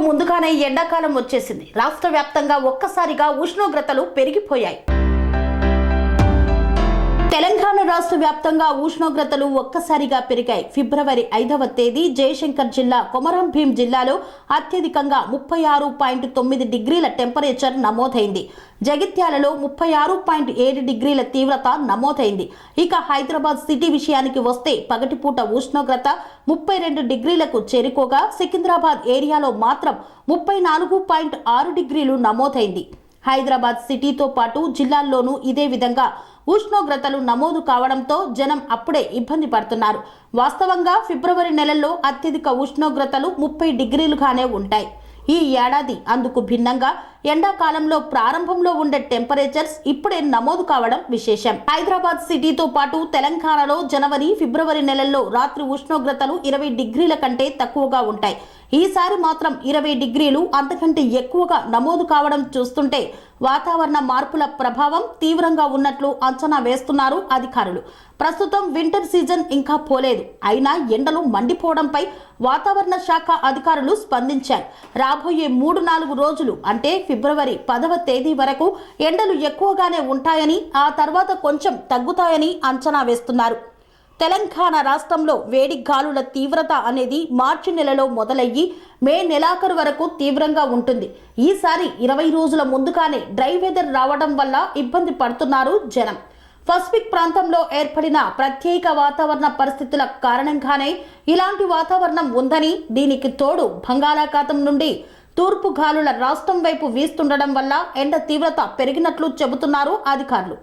ముందుగానే ఎండాకాలం వచ్చేసింది. రాష్ట్ర వ్యాప్తంగా ఒక్కసారిగా ఉష్ణోగ్రతలు పెరిగిపోయాయి. తెలంగాణ రాష్ట్ర వ్యాప్తంగా ఉష్ణోగ్రతలు ఒక్కసారిగా పెరిగాయి. ఫిబ్రవరి 5వ తేదీ జయశంకర్ జిల్లా కొమరం భీం జిల్లాలో అత్యధికంగా 36.9 డిగ్రీల టెంపరేచర్ నమోదైంది. జగిత్యాలలో 36.7 డిగ్రీల తీవ్రత నమోదైంది. ఇక హైదరాబాద్ సిటీ విషయానికి వస్తే పగటిపూట ఉష్ణోగ్రత 32 డిగ్రీలకు చేరుకోగా సికింద్రాబాద్ ఏరియాలో మాత్రం 34.6 డిగ్రీలు నమోదైంది. హైదరాబాద్ సిటీతో పాటు జిల్లాల్లోనూ ఇదే విధంగా ఉష్ణోగ్రతలు నమోదు కావడంతో జనం అప్పుడే ఇబ్బంది పడుతున్నారు. వాస్తవంగా ఫిబ్రవరి నెలల్లో అత్యధిక ఉష్ణోగ్రతలు 30 డిగ్రీలుగానే ఉంటాయి. ఈ ఏడాది అందుకు భిన్నంగా ఎండాకాలంలో ప్రారంభంలో ఉండే టెంపరేచర్స్ ఇప్పుడే నమోదు కావడం విశేషం. హైదరాబాద్ సిటీతో పాటు తెలంగాణలో జనవరి, ఫిబ్రవరి నెలల్లో రాత్రి ఉష్ణోగ్రతలు 20 డిగ్రీల కంటే తక్కువగా ఉంటాయి. ఈసారి మాత్రం 20 డిగ్రీలు అంతకంటే ఎక్కువగా నమోదు కావడం చూస్తుంటే వాతావరణ మార్పుల ప్రభావం తీవ్రంగా ఉన్నట్లు అంచనా వేస్తున్నారు అధికారులు. ప్రస్తుతం వింటర్ సీజన్ ఇంకా పోలేదు. అయినా ఎండలు మండిపోవడంపై వాతావరణ శాఖ అధికారులు స్పందించారు. రాబోయే 3-4 రోజులు అంటే ఫిబ్రవరి 10వ తేదీ వరకు ఎండలు ఎక్కువగానే ఉంటాయని, ఆ తర్వాత కొంచెం తగ్గుతాయని అంచనా వేస్తున్నారు. తెలంగాణ రాష్ట్రంలో వేడి గాలుల తీవ్రత అనేది మార్చి నెలలో మొదలయ్యి మే నెలాఖరు వరకు తీవ్రంగా ఉంటుంది. ఈసారి 20 రోజుల ముందుగానే డ్రై వెదర్ రావడం వల్ల ఇబ్బంది పడుతున్నారు జనం. పసిఫిక్ ప్రాంతంలో ఏర్పడిన ప్రత్యేక వాతావరణ పరిస్థితుల కారణంగానే ఇలాంటి వాతావరణం ఉందని, దీనికి తోడు బంగాళాఖాతం నుండి తూర్పు గాలుల రాష్ట్రం వైపు వీస్తుండడం వల్ల ఎండ తీవ్రత పెరిగినట్లు చెబుతున్నారు అధికారులు.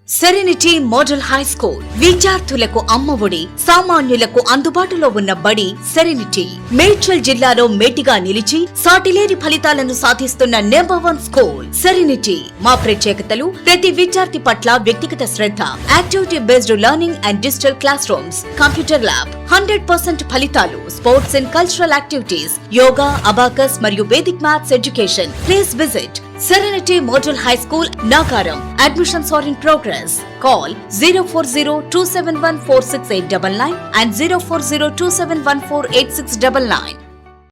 సెరెనిటీ మోడల్ హై స్కూల్ విద్యార్థులకు అమ్మఒడి, సామాన్యులకు అందుబాటులో ఉన్న బడి సెరెనిటీ. మేడ్చల్ జిల్లాలో మేటిగా నిలిచి సాటిలేని ఫలితాలను సాధిస్తున్న నంబర్ 1 స్కూల్ సెరెనిటీ. మా ప్రత్యేకతలు ప్రతి విద్యార్థి పట్ల వ్యక్తిగత శ్రద్ధ, activity based learning and digital classrooms, computer lab, 100% ఫలితాలు, sports and cultural activities, yoga, abacus మరియు Vedic maths education. Please visit Serenity Model High School, Nagaram. Admissions are in progress. Call 040-271-46899 and 040-271-48699.